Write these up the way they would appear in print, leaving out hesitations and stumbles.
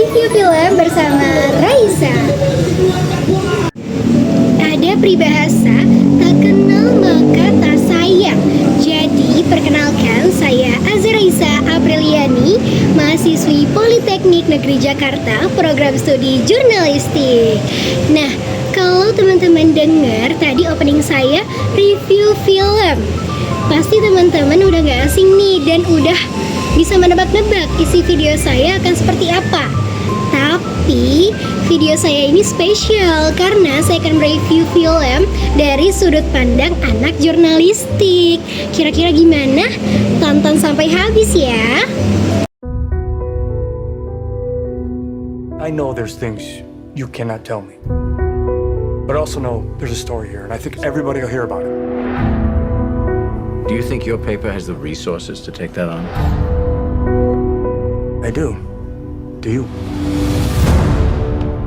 Review film bersama Raisa. Ada peribahasa, tak kenal maka tak sayang. Jadi, perkenalkan saya Azraisa Apriliani, mahasiswi Politeknik Negeri Jakarta, program studi jurnalistik. Nah, kalau teman-teman dengar tadi opening saya review film, pasti teman-teman udah gak asing nih dan udah bisa menebak-nebak isi video saya akan seperti apa. Tapi video saya ini spesial karena saya akan mereview film dari sudut pandang anak jurnalistik. Kira-kira gimana? Tonton sampai habis ya. I know there's things you cannot tell me, but I also know there's a story here, and I think everybody will hear about it. Do you think your paper has the resources to take that on? I do. Do you?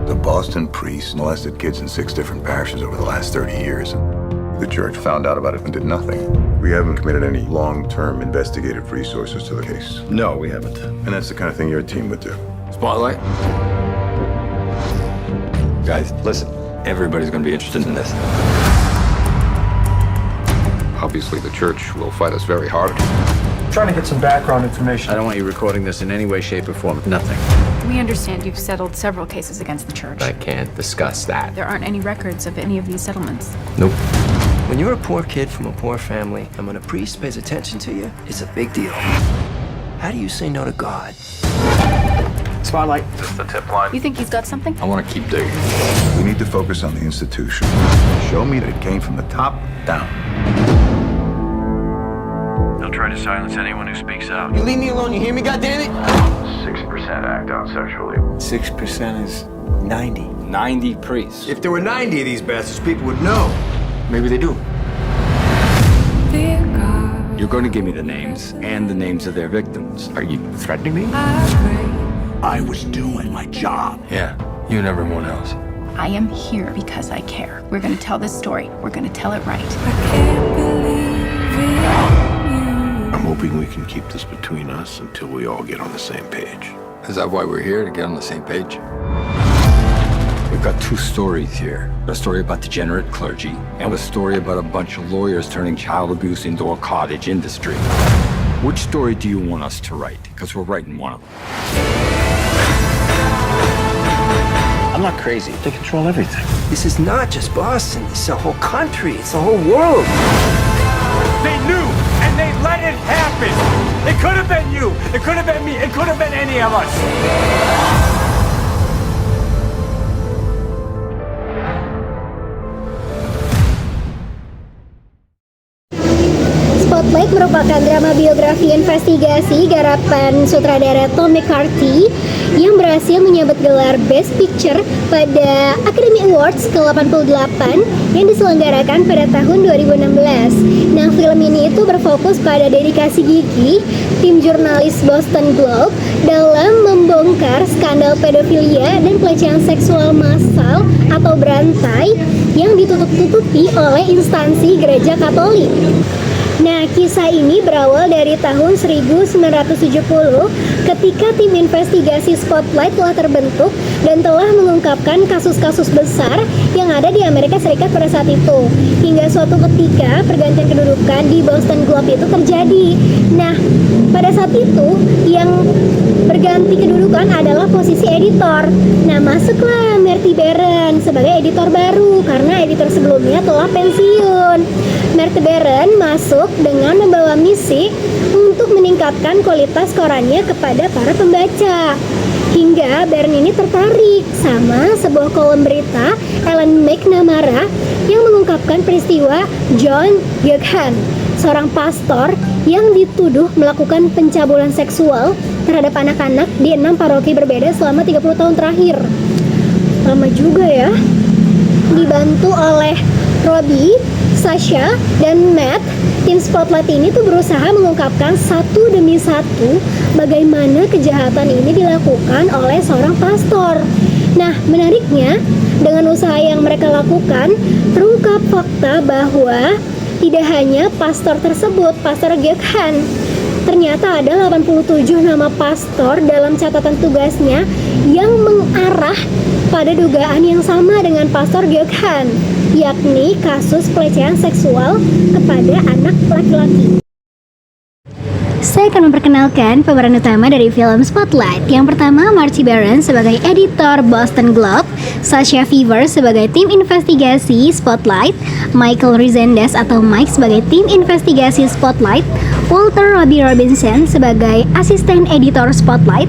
The Boston priests molested kids in 6 different parishes over the last 30 years. The church found out about it and did nothing. We haven't committed any long-term investigative resources to the case. No, we haven't. And that's the kind of thing your team would do. Spotlight? Guys, listen. Everybody's going to be interested in this. Obviously, the church will fight us very hard. Trying to get some background information. I don't want you recording this in any way, shape, or form. Nothing. We understand you've settled several cases against the church. I can't discuss that. There aren't any records of any of these settlements. Nope. When you're a poor kid from a poor family, and when a priest pays attention to you, it's a big deal. How do you say no to God? Spotlight. Is this the tip line? You think he's got something? I want to keep digging. We need to focus on the institution. Show me that it came from the top down. They'll try to silence anyone who speaks out. You leave me alone, you hear me, goddammit? 6% act out sexually. 6% is 90. 90 priests. If there were 90 of these bastards, people would know. Maybe they do. You're going to give me the names and the names of their victims. Are you threatening me? I was doing my job. Yeah, you and everyone else. I am here because I care. We're going to tell this story. We're going to tell it right. I'm hoping we can keep this between us until we all get on the same page. Is that why we're here, to get on the same page? We've got 2 stories here. A story about degenerate clergy, and a story about a bunch of lawyers turning child abuse into a cottage industry. Which story do you want us to write? Because we're writing one of them. I'm not crazy. They control everything. This is not just Boston, it's the whole country, it's the whole world. They knew, and they let it happen. It could have been you. It could have been me. It could have been any of us. Spotlight merupakan drama biografi investigasi garapan sutradara Tom McCarthy yang berhasil menyabet gelar Best Picture pada Academy Awards ke-88 yang diselenggarakan pada tahun 2016. Nah, film ini itu berfokus pada dedikasi gigih tim jurnalis Boston Globe dalam membongkar skandal pedofilia dan pelecehan seksual massal atau berantai yang ditutup-tutupi oleh instansi gereja Katolik. Nah, kisah ini berawal dari tahun 1970 ketika tim investigasi Spotlight telah terbentuk dan telah mengungkapkan kasus-kasus besar yang ada di Amerika Serikat pada saat itu. Hingga suatu ketika pergantian kedudukan di Boston Globe itu terjadi. Nah, pada saat itu yang berganti kedudukan adalah posisi editor. Nah, masuklah Marty Baron sebagai editor baru karena editor sebelumnya telah pensiun. Marty Baron masuk dengan membawa misi untuk meningkatkan kualitas korannya kepada para pembaca. Hingga Baron ini tertarik sama sebuah kolom berita Ellen McNamara yang mengungkapkan peristiwa John Geoghegan, seorang pastor yang dituduh melakukan pencabulan seksual terhadap anak-anak di 6 paroki berbeda selama 30 tahun terakhir. Lama juga ya. Dibantu oleh Robbie, Sasha, dan Matt, tim Spotlight ini tuh berusaha mengungkapkan satu demi satu bagaimana kejahatan ini dilakukan oleh seorang pastor. Nah, menariknya, dengan usaha yang mereka lakukan, terungkap fakta bahwa tidak hanya pastor tersebut, Pastor Geoghegan, ternyata ada 87 nama pastor dalam catatan tugasnya yang mengarah pada dugaan yang sama dengan Pastor Geok Han, yakni kasus pelecehan seksual kepada anak laki-laki. Saya akan memperkenalkan pemeran utama dari film Spotlight. Yang pertama, Marty Baron sebagai editor Boston Globe, Sasha Fever sebagai tim investigasi Spotlight, Michael Rezendes atau Mike sebagai tim investigasi Spotlight, Walter Robbie Robinson sebagai asisten editor Spotlight,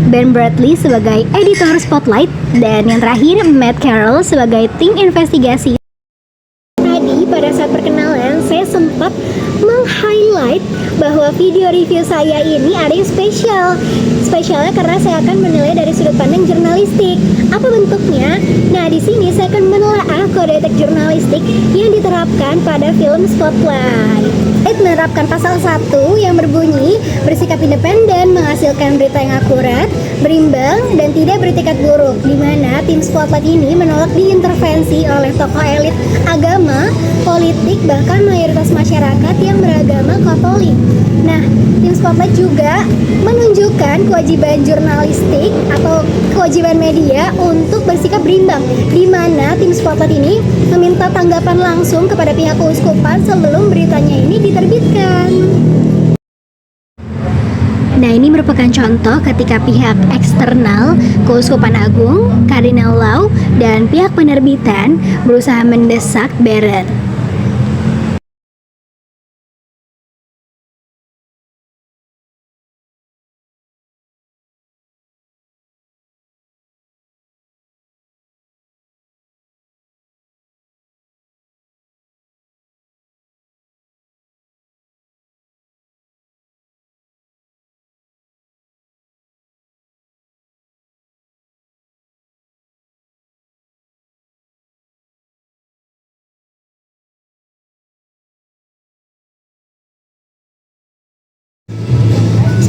Ben Bradley sebagai editor Spotlight, dan yang terakhir Matt Carroll sebagai tim investigasi. Tadi pada saat perkenalan saya sempat meng-highlight bahwa video review saya ini ada yang spesial. Spesialnya karena saya akan menilai dari sudut pandang jurnalistik. Apa bentuknya? Nah, di sini saya akan menelaah kode etik jurnalistik yang diterapkan pada film Spotlight. Menerapkan pasal 1 yang berbunyi bersikap independen, menghasilkan berita yang akurat, berimbang, dan tidak beretikat buruk, di mana tim Spotlight ini menolak diintervensi oleh tokoh elit agama, politik, bahkan mayoritas masyarakat yang beragama Katolik. Nah, tim Spotlight juga menunjukkan kewajiban jurnalistik atau kewajiban media untuk bersikap berimbang, di mana tim Spotlight ini meminta tanggapan langsung kepada pihak keuskupan sebelum beritanya ini diterbitkan. Nah, ini merupakan contoh ketika pihak eksternal, Keuskupan Agung, Kardinal Law, dan pihak penerbitan berusaha mendesak Baron.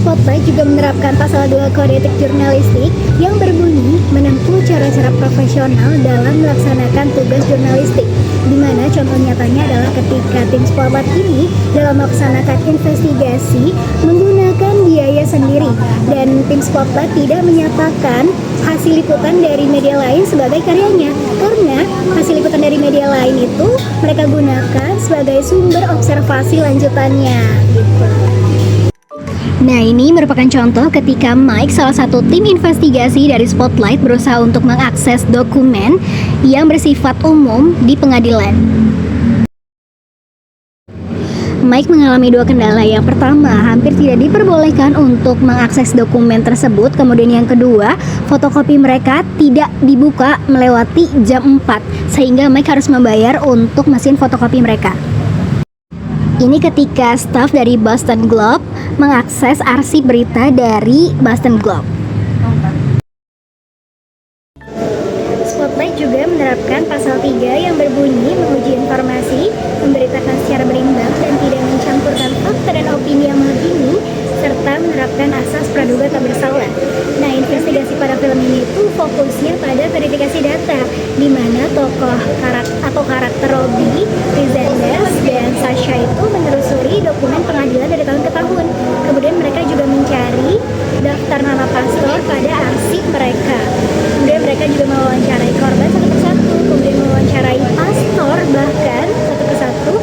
Spotlight juga menerapkan pasal 2 kode etik jurnalistik yang berbunyi menempuh cara-cara profesional dalam melaksanakan tugas jurnalistik, di mana contoh nyatanya adalah ketika tim Spotlight ini dalam melaksanakan investigasi menggunakan biaya sendiri, dan tim Spotlight tidak menyatakan hasil liputan dari media lain sebagai karyanya, karena hasil liputan dari media lain itu mereka gunakan sebagai sumber observasi lanjutannya gitu. Nah, ini merupakan contoh ketika Mike, salah satu tim investigasi dari Spotlight, berusaha untuk mengakses dokumen yang bersifat umum di pengadilan. Mike mengalami dua kendala. Yang pertama, hampir tidak diperbolehkan untuk mengakses dokumen tersebut. Kemudian yang kedua, fotokopi mereka tidak dibuka melewati jam 4, sehingga Mike harus membayar untuk mesin fotokopi mereka. Ini ketika staf dari Boston Globe mengakses arsip berita dari Boston Globe. Spotlight juga menerapkan pasal 3 yang berbunyi menguji informasi, memberitakan secara berimbang dan tidak mencampurkan fakta dan opini yang menghakimi, serta menerapkan asas praduga tak bersalah. Nah, investigasi pada film ini tuh fokusnya pada verifikasi data, di mana tokoh karakter Robbie, Rezendes, dan Sasha itu menelusuri dokumen pengadilan dari tahun ke tahun. Kemudian mereka juga mencari daftar nama pastor pada arsip mereka. Kemudian mereka juga mewawancarai korban satu persatu, kemudian mewawancarai pastor bahkan satu persatu.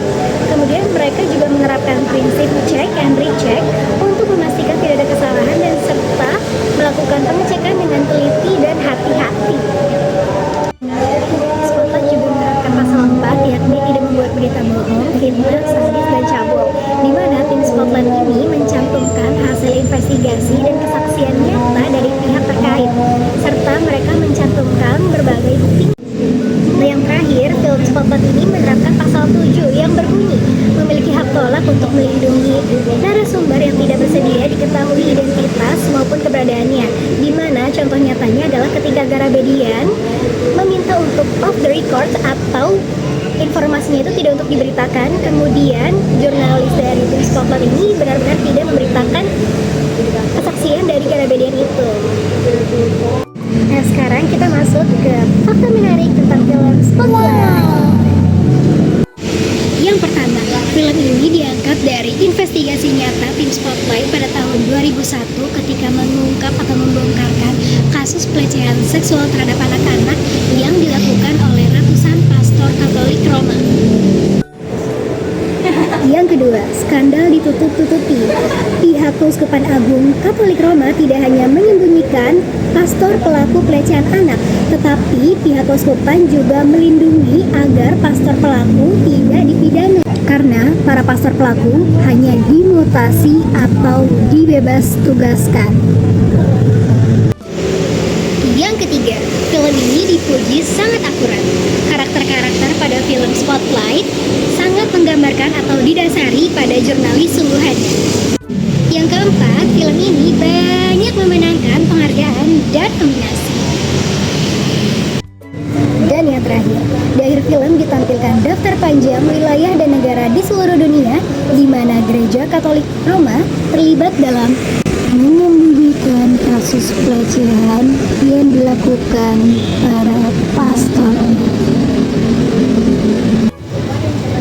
Kemudian mereka juga menerapkan prinsip check and recheck untuk memastikan tidak ada kesalahan dan serta melakukan pengecekan dengan teliti dan hati-hati. Spotlight juga menerapkan pasal 4, yakni tidak membuat berita bohong, fitnah, sadis, dan cabul, di mana tim Spotlight ini mencantumkan hasil investigasi dan kesaksian nyata dari pihak terkait, serta mereka mencantumkan berbagai bukti. Nah, yang terakhir, film Spotlight ini menerapkan pasal 7 yang berbunyi memiliki hak tolak untuk melindungi narasumber yang tidak bersedia diketahui identitas maupun keberadaannya, di mana contoh nyatanya adalah ketika Garabedian meminta untuk off the record atau informasinya itu tidak untuk diberitakan, kemudian jurnalis dari tim Spotlight ini benar-benar tidak memberitakan kesaksian dari Garabedian itu. Nah, sekarang kita masuk ke fakta menarik tentang film Spotlight. Yang pertama, film ini diangkat dari investigasi nyata tim Spotlight satu ketika mengungkap atau membongkarkan kasus pelecehan seksual terhadap anak-anak yang dilakukan oleh ratusan pastor Katolik Roma. Yang kedua, skandal ditutup-tutupi. Pihak Keuskupan Agung Katolik Roma tidak hanya menyembunyikan pastor pelaku pelecehan anak, tetapi pihak keuskupan juga melindungi agar pastor pelaku tidak dipidana. Karena para pastor pelaku hanya dimutasi atau dibebas tugaskan. Yang ketiga, film ini dipuji sangat akurat. Karakter-karakter pada film Spotlight sangat menggambarkan atau didasari pada jurnalis sungguhan. Yang keempat, film ini banyak memenangkan penghargaan dan nominasi. Dan yang terakhir, di akhir film ditampilkan daftar panjang wilayah dan negara di seluruh dunia di mana Gereja Katolik Roma terlibat dalam menyembunyikan kasus pelecehan yang dilakukan para pastor.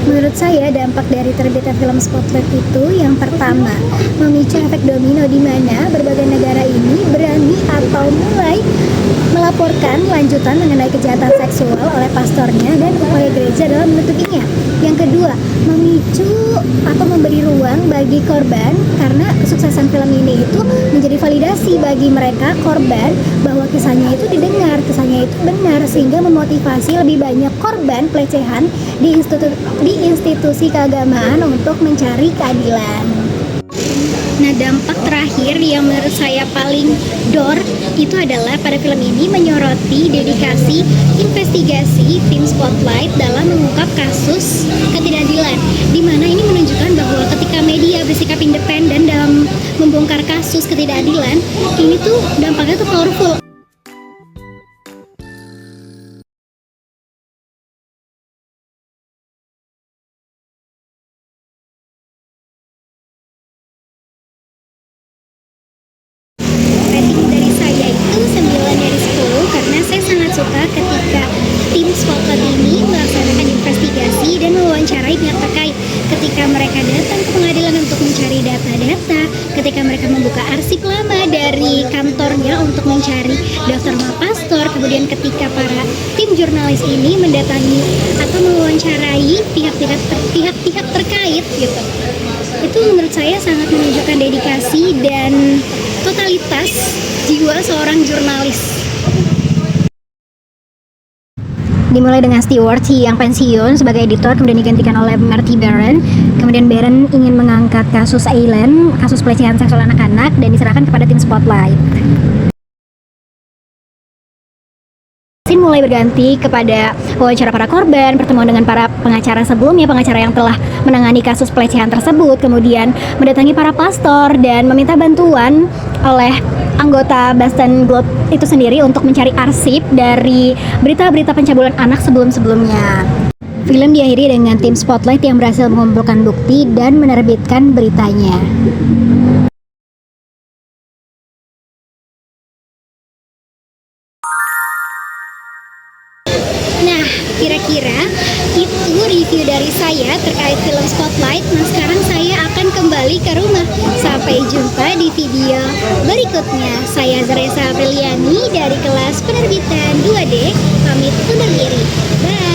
Menurut saya, dampak dari terbitnya film Spotlight itu yang pertama, memicu efek domino di mana berbagai negara ini berani atau mulai melaporkan lanjutan mengenai kejahatan seksual oleh pastornya dan upaya gereja dalam menutupinya. Yang kedua, memicu atau memberi ruang bagi korban karena kesuksesan film ini itu menjadi validasi bagi mereka korban bahwa kisahnya itu didengar, kisahnya itu benar, sehingga memotivasi lebih banyak korban pelecehan di institusi keagamaan untuk mencari keadilan. Nah, dampak terakhir yang menurut saya paling dor itu adalah pada film ini menyoroti dedikasi investigasi tim Spotlight dalam mengungkap kasus ketidakadilan, di mana ini menunjukkan bahwa ketika media bersikap independen dalam membongkar kasus ketidakadilan, ini tuh dampaknya tuh powerful. Rating dari saya itu 9 dari 10 karena saya sangat suka ketika tim Spotlight ini melaksanakan investigasi dan mewawancarai pihak terkait. Ketika mereka datang ke pengadilan untuk mencari data-data, ketika mereka membuka arsip lama dari kantornya untuk mencari daftar nama pastor, kemudian ketika para tim jurnalis ini mendatangi atau mewawancarai pihak-pihak terkait gitu. Itu menurut saya sangat menunjukkan dedikasi dan totalitas jiwa seorang jurnalis. Dimulai dengan Stewart yang pensiun sebagai editor, kemudian digantikan oleh Marty Baron. Kemudian Baron ingin mengangkat kasus Aileen, kasus pelecehan seksual anak-anak, dan diserahkan kepada tim Spotlight. Scene mulai berganti kepada wawancara para korban, pertemuan dengan para pengacara sebelumnya, pengacara yang telah menangani kasus pelecehan tersebut, kemudian mendatangi para pastor dan meminta bantuan oleh anggota Boston Globe itu sendiri untuk mencari arsip dari berita-berita pencabulan anak sebelum-sebelumnya. Film diakhiri dengan tim Spotlight yang berhasil mengumpulkan bukti dan menerbitkan beritanya. Nah, kira-kira itu review dari saya terkait film Spotlight. Nah, sekarang saya akan kembali ke rumah. Sampai jumpa di video berikutnya. Saya Zaresa Apriliani dari kelas penerbitan 2D, pamit undur diri. Bye!